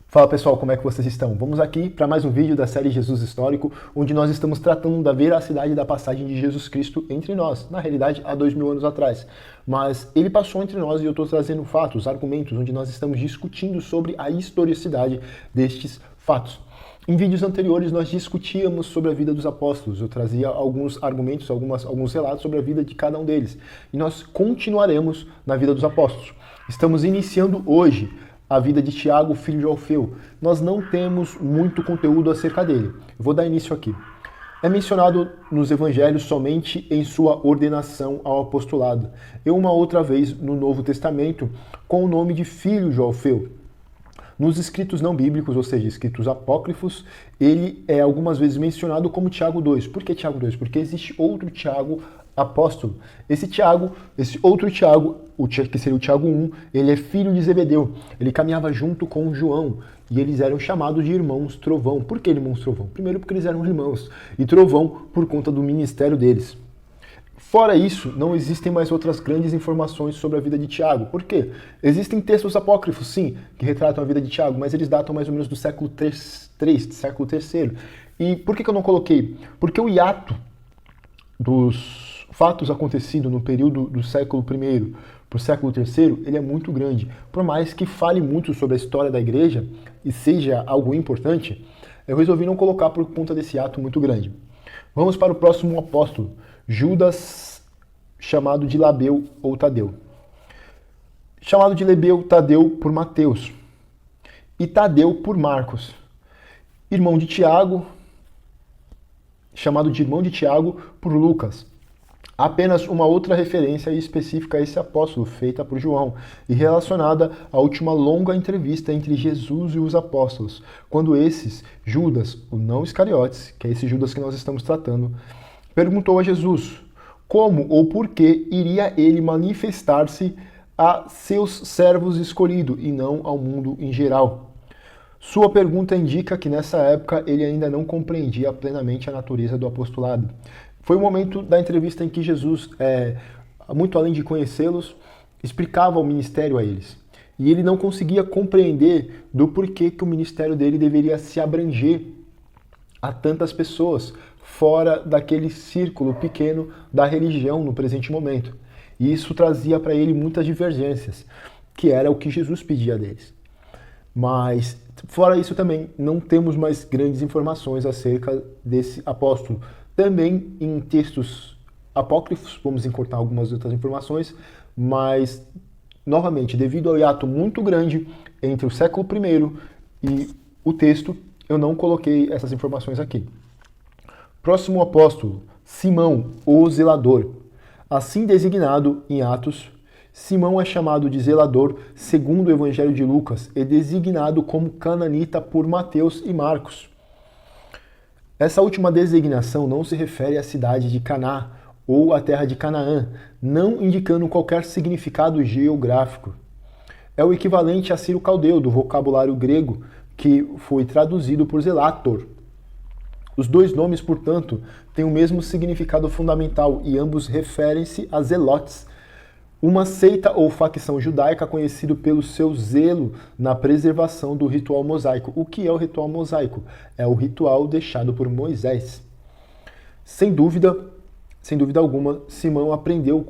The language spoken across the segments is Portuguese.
Fala pessoal, como é que vocês estão? Vamos aqui para mais um vídeo da série Jesus Histórico, onde nós estamos tratando da veracidade da passagem de Jesus Cristo entre nós, na realidade há 2000 anos atrás. Mas ele passou entre nós e eu estou trazendo fatos, argumentos, onde nós estamos discutindo sobre a historicidade destes fatos. Em vídeos anteriores nós discutíamos sobre a vida dos apóstolos, eu trazia alguns argumentos, alguns relatos sobre a vida de cada um deles. E nós continuaremos na vida dos apóstolos. Estamos iniciando hoje a vida de Tiago, filho de Alfeu. Nós não temos muito conteúdo acerca dele. Eu vou dar início aqui. É mencionado nos evangelhos somente em sua ordenação ao apostolado, e uma outra vez no Novo Testamento com o nome de filho de Alfeu. Nos escritos não bíblicos, ou seja, escritos apócrifos, ele é algumas vezes mencionado como Tiago 2. Por que Tiago 2? Porque existe outro Tiago apóstolo. Esse outro Tiago, que seria o Tiago 1, ele é filho de Zebedeu. Ele caminhava junto com João e eles eram chamados de irmãos trovão. Por que irmãos trovão? Primeiro porque eles eram irmãos e trovão por conta do ministério deles. Fora isso, não existem mais outras grandes informações sobre a vida de Tiago. Por quê? Existem textos apócrifos, sim, que retratam a vida de Tiago, mas eles datam mais ou menos do século III, século III. E por que eu não coloquei? Porque o hiato dos fatos acontecidos no período do século I para o século III, ele é muito grande. Por mais que fale muito sobre a história da igreja e seja algo importante, eu resolvi não colocar por conta desse ato muito grande. Vamos para o próximo apóstolo, Judas, chamado de Labeu ou Tadeu. Chamado de Labeu, Tadeu por Mateus e Tadeu por Marcos. Irmão de Tiago, chamado de irmão de Tiago por Lucas. Apenas uma outra referência específica a esse apóstolo, feita por João, e relacionada à última longa entrevista entre Jesus e os apóstolos, quando esses, Judas, o não Iscariotes, que é esse Judas que nós estamos tratando, perguntou a Jesus como ou por que iria ele manifestar-se a seus servos escolhidos e não ao mundo em geral. Sua pergunta indica que nessa época ele ainda não compreendia plenamente a natureza do apostolado. Foi o momento da entrevista em que Jesus, muito além de conhecê-los, explicava o ministério a eles. E ele não conseguia compreender do porquê que o ministério dele deveria se abranger a tantas pessoas, fora daquele círculo pequeno da religião no presente momento. E isso trazia para ele muitas divergências, que era o que Jesus pedia deles. Mas, fora isso também, não temos mais grandes informações acerca desse apóstolo. Também em textos apócrifos, vamos encontrar algumas outras informações, mas, novamente, devido ao hiato muito grande entre o século I e o texto, eu não coloquei essas informações aqui. Próximo apóstolo, Simão, o zelador. Assim designado em Atos, Simão é chamado de zelador segundo o Evangelho de Lucas e designado como cananita por Mateus e Marcos. Essa última designação não se refere à cidade de Caná ou à terra de Canaã, não indicando qualquer significado geográfico. É o equivalente a Ciro Caldeu, do vocabulário grego, que foi traduzido por zelator. Os dois nomes, portanto, têm o mesmo significado fundamental e ambos referem-se a zelotes, uma seita ou facção judaica conhecida pelo seu zelo na preservação do ritual mosaico. O que é o ritual mosaico? É o ritual deixado por Moisés. Sem dúvida alguma, Simão aprendeu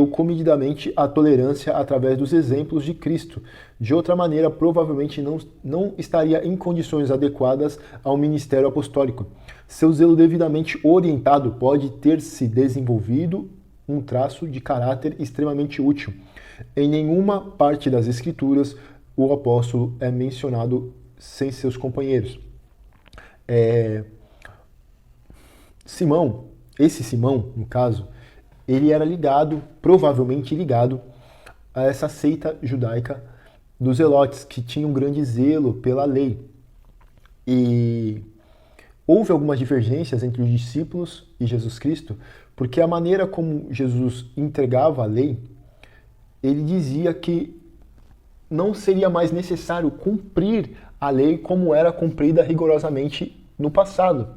comedidamente a tolerância através dos exemplos de Cristo. De outra maneira, provavelmente não estaria em condições adequadas ao ministério apostólico. Seu zelo devidamente orientado pode ter se desenvolvido um traço de caráter extremamente útil. Em nenhuma parte das Escrituras o apóstolo é mencionado sem seus companheiros. Esse Simão, no caso, ele era provavelmente ligado a essa seita judaica dos zelotes, que tinham um grande zelo pela lei. E houve algumas divergências entre os discípulos e Jesus Cristo, porque a maneira como Jesus entregava a lei, ele dizia que não seria mais necessário cumprir a lei como era cumprida rigorosamente no passado,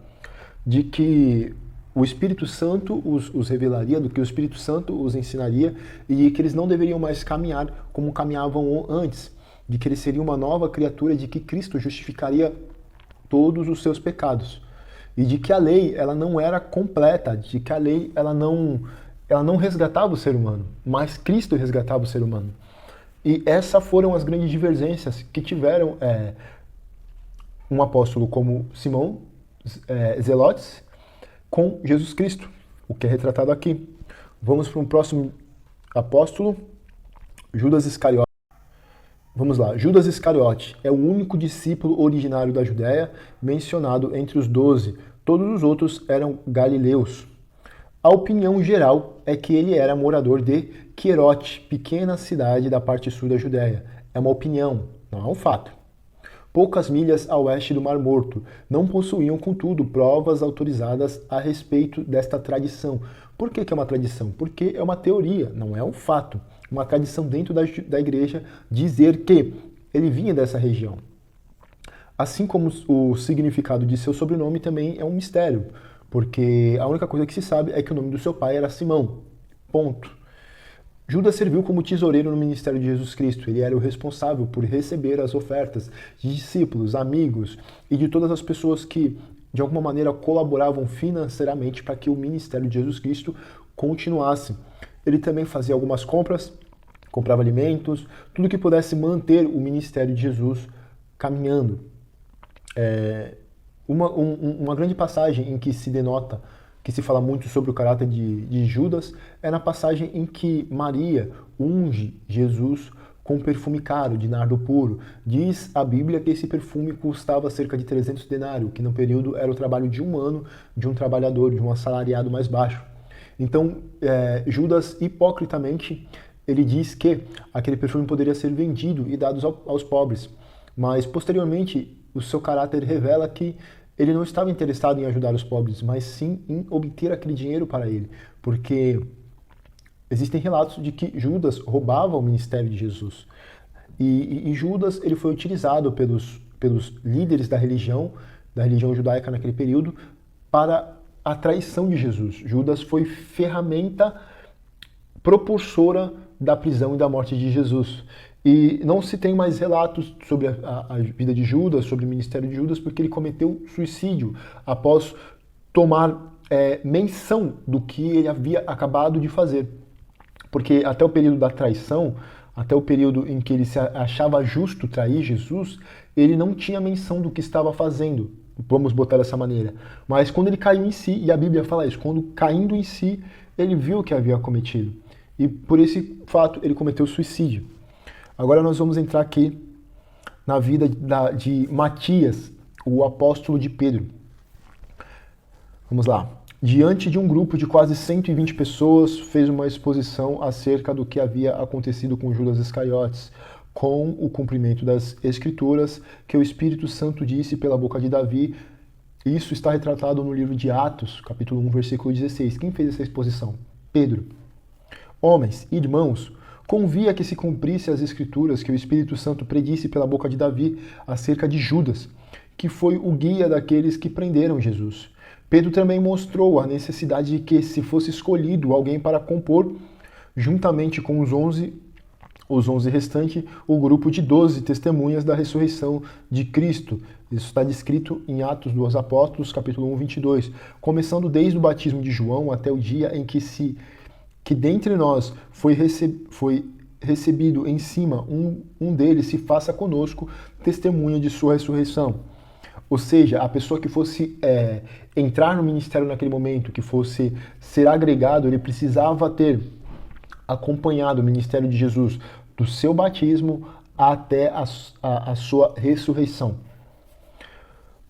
de que o Espírito Santo os revelaria, do que o Espírito Santo os ensinaria, e que eles não deveriam mais caminhar como caminhavam antes. de que ele seria uma nova criatura, de que Cristo justificaria todos os seus pecados. E de que a lei ela não era completa, de que a lei ela não resgatava o ser humano, mas Cristo resgatava o ser humano. E essas foram as grandes divergências que tiveram um apóstolo como Simão Zelotes com Jesus Cristo, o que é retratado aqui. Vamos para um próximo apóstolo, Judas Iscariote. Vamos lá, Judas Iscariote é o único discípulo originário da Judéia mencionado entre os 12. Todos os outros eram galileus. A opinião geral é que ele era morador de Querote, pequena cidade da parte sul da Judéia. É uma opinião, não é um fato. Poucas milhas a oeste do Mar Morto. Não possuíam, contudo, provas autorizadas a respeito desta tradição. Por que é uma tradição? Porque é uma teoria, não é um fato. Uma tradição dentro da igreja dizer que ele vinha dessa região. Assim como o significado de seu sobrenome também é um mistério, porque a única coisa que se sabe é que o nome do seu pai era Simão. Ponto. Judas serviu como tesoureiro no ministério de Jesus Cristo. Ele era o responsável por receber as ofertas de discípulos, amigos e de todas as pessoas que, de alguma maneira, colaboravam financeiramente para que o ministério de Jesus Cristo continuasse. Ele também fazia algumas compras, comprava alimentos, tudo que pudesse manter o ministério de Jesus caminhando. Uma grande passagem em que se denota, que se fala muito sobre o caráter de Judas, é na passagem em que Maria unge Jesus com perfume caro, de nardo puro. Diz a Bíblia que esse perfume custava cerca de 300 denários, que no período era o trabalho de um ano de um trabalhador, de um assalariado mais baixo. Então, Judas, hipocritamente, ele diz que aquele perfume poderia ser vendido e dado aos pobres. Mas, posteriormente, o seu caráter revela que ele não estava interessado em ajudar os pobres, mas sim em obter aquele dinheiro para ele. Porque existem relatos de que Judas roubava o ministério de Jesus. E Judas ele foi utilizado pelos líderes da religião judaica naquele período, para a traição de Jesus. Judas foi ferramenta propulsora da prisão e da morte de Jesus. E não se tem mais relatos sobre a vida de Judas, sobre o ministério de Judas, porque ele cometeu suicídio após tomar menção do que ele havia acabado de fazer. Porque até o período da traição, até o período em que ele se achava justo trair Jesus, ele não tinha menção do que estava fazendo. Vamos botar dessa maneira. Mas quando ele caiu em si, e a Bíblia fala isso, quando caindo em si, ele viu o que havia cometido. E por esse fato, ele cometeu suicídio. Agora nós vamos entrar aqui na vida de Matias, o apóstolo de Pedro. Vamos lá. Diante de um grupo de quase 120 pessoas, fez uma exposição acerca do que havia acontecido com Judas Iscariotes, com o cumprimento das Escrituras, que o Espírito Santo disse pela boca de Davi. Isso está retratado no livro de Atos, capítulo 1, versículo 16. Quem fez essa exposição? Pedro. Homens, irmãos, convia que se cumprisse as Escrituras que o Espírito Santo predisse pela boca de Davi acerca de Judas, que foi o guia daqueles que prenderam Jesus. Pedro também mostrou a necessidade de que se fosse escolhido alguém para compor, juntamente com os 11 restantes, o grupo de 12 testemunhas da ressurreição de Cristo. Isso está descrito em Atos dos Apóstolos, capítulo 1, 22. Começando desde o batismo de João até o dia em que dentre nós foi recebido em cima um deles se faça conosco testemunha de sua ressurreição. Ou seja, a pessoa que fosse entrar no ministério naquele momento, que fosse ser agregado, ele precisava ter acompanhado o ministério de Jesus do seu batismo até a sua ressurreição.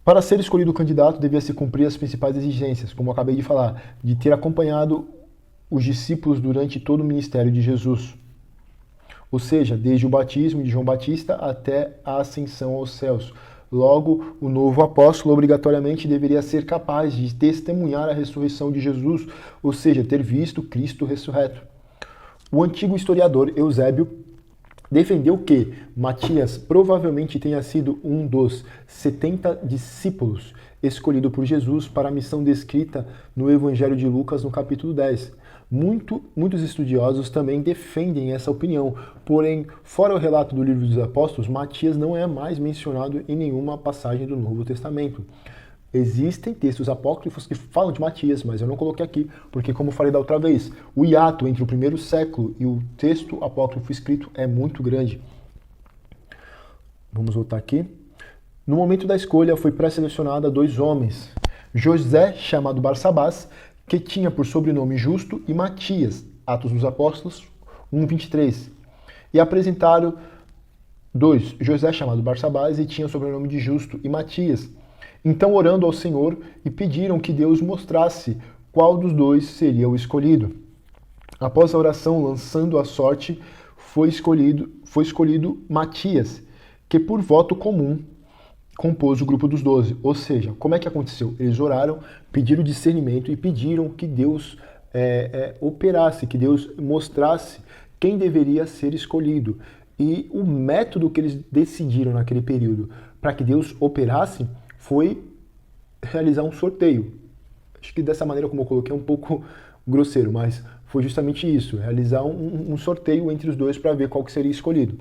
Para ser escolhido o candidato, devia se cumprir as principais exigências, como eu acabei de falar, de ter acompanhado os discípulos durante todo o ministério de Jesus. Ou seja, desde o batismo de João Batista até a ascensão aos céus. Logo, o novo apóstolo obrigatoriamente deveria ser capaz de testemunhar a ressurreição de Jesus, ou seja, ter visto Cristo ressurreto. O antigo historiador Eusébio defendeu que Matias provavelmente tenha sido um dos 70 discípulos escolhido por Jesus para a missão descrita no Evangelho de Lucas, no capítulo 10. Muitos estudiosos também defendem essa opinião, porém, fora o relato do Livro dos Apóstolos, Matias não é mais mencionado em nenhuma passagem do Novo Testamento. Existem textos apócrifos que falam de Matias, mas eu não coloquei aqui, porque, como eu falei da outra vez, o hiato entre o primeiro século e o texto apócrifo escrito é muito grande. Vamos voltar aqui. No momento da escolha, foi pré-selecionada 2 homens, José, chamado Barsabás, que tinha por sobrenome Justo, e Matias, Atos dos Apóstolos 1:23. E apresentaram 2, José, chamado Barsabás, e tinha o sobrenome de Justo, e Matias. Então, orando ao Senhor, e pediram que Deus mostrasse qual dos 2 seria o escolhido. Após a oração, lançando a sorte, foi escolhido Matias, que por voto comum compôs o grupo dos 12. Ou seja, como é que aconteceu? Eles oraram, pediram discernimento e pediram que Deus operasse, que Deus mostrasse quem deveria ser escolhido. E o método que eles decidiram naquele período para que Deus operasse foi realizar um sorteio. Acho que dessa maneira, como eu coloquei, é um pouco grosseiro, mas foi justamente isso, realizar um sorteio entre os 2 para ver qual que seria escolhido.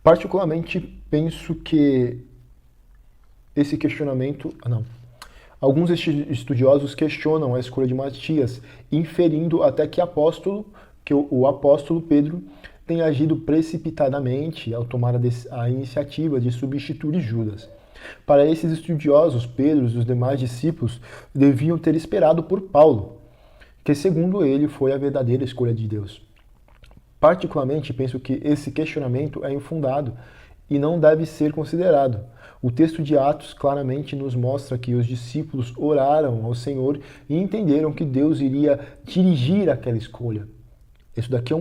Particularmente, penso que esse questionamento... Alguns estudiosos questionam a escolha de Matias, inferindo até que o apóstolo Pedro tenha agido precipitadamente ao tomar a iniciativa de substituir Judas. Para esses estudiosos, Pedro e os demais discípulos deviam ter esperado por Paulo, que, segundo ele, foi a verdadeira escolha de Deus. Particularmente, penso que esse questionamento é infundado e não deve ser considerado. O texto de Atos claramente nos mostra que os discípulos oraram ao Senhor e entenderam que Deus iria dirigir aquela escolha. Isso daqui é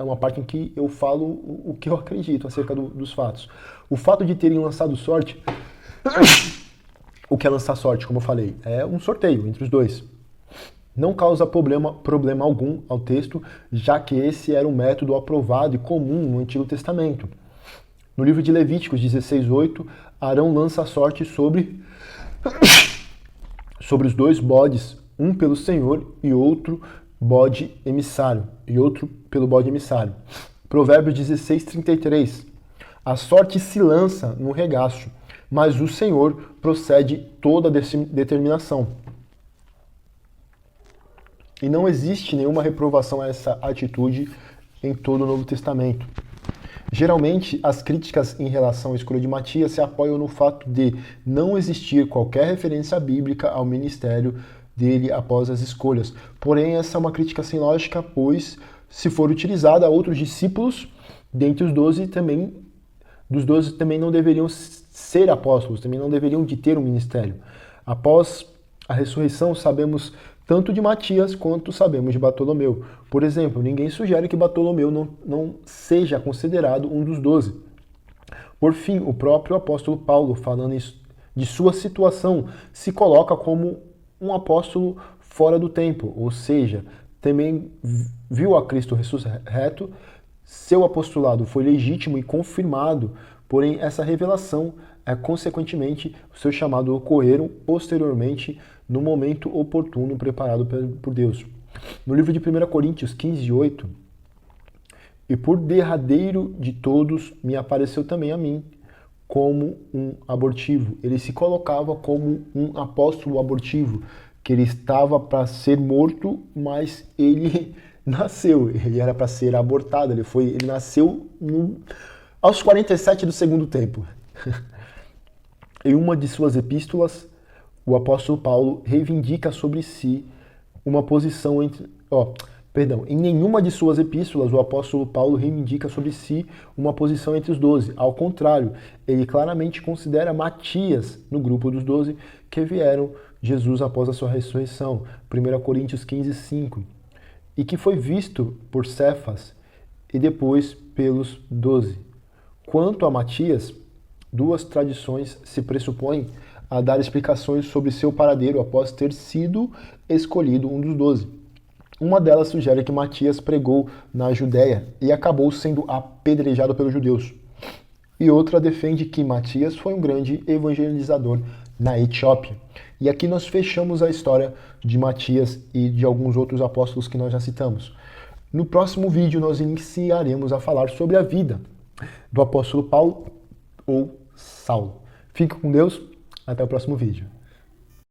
uma parte em que eu falo o que eu acredito acerca dos fatos. O fato de terem lançado sorte... O que é lançar sorte, como eu falei? É um sorteio entre os 2. Não causa problema algum ao texto, já que esse era um método aprovado e comum no Antigo Testamento. No livro de Levíticos 16:8, Arão lança a sorte sobre os 2 bodes, um pelo Senhor e outro bode emissário, pelo bode emissário. Provérbios 16:33. A sorte se lança no regaço, mas o Senhor procede toda determinação. E não existe nenhuma reprovação a essa atitude em todo o Novo Testamento. Geralmente, as críticas em relação à escolha de Matias se apoiam no fato de não existir qualquer referência bíblica ao ministério dele após as escolhas. Porém, essa é uma crítica sem lógica, pois, se for utilizada, outros discípulos, dentre os 12, também não deveriam ser apóstolos, também não deveriam de ter um ministério. Após a ressurreição, sabemos tanto de Matias quanto sabemos de Bartolomeu. Por exemplo, ninguém sugere que Bartolomeu não seja considerado um dos 12. Por fim, o próprio apóstolo Paulo, falando de sua situação, se coloca como um apóstolo fora do tempo, ou seja, também viu a Cristo ressurreto, seu apostolado foi legítimo e confirmado, porém essa revelação, consequentemente, o seu chamado ocorreram posteriormente no momento oportuno preparado por Deus. No livro de 1 Coríntios 15:8, e por derradeiro de todos me apareceu também a mim como um abortivo. Ele se colocava como um apóstolo abortivo, que ele estava para ser morto, mas ele nasceu, ele era para ser abortado, ele nasceu aos 47 do segundo tempo. Em uma de suas epístolas, o apóstolo Paulo reivindica sobre si uma posição em nenhuma de suas epístolas o apóstolo Paulo reivindica sobre si uma posição entre os 12. Ao contrário, ele claramente considera Matias no grupo dos 12 que vieram Jesus após a sua ressurreição. 1 Coríntios 15:5. E que foi visto por Cefas e depois pelos 12. Quanto a Matias, 2 tradições se pressupõem a dar explicações sobre seu paradeiro após ter sido escolhido um dos 12. Uma delas sugere que Matias pregou na Judéia e acabou sendo apedrejado pelos judeus. E outra defende que Matias foi um grande evangelizador na Etiópia. E aqui nós fechamos a história de Matias e de alguns outros apóstolos que nós já citamos. No próximo vídeo nós iniciaremos a falar sobre a vida do apóstolo Paulo ou Saulo. Fique com Deus, até o próximo vídeo.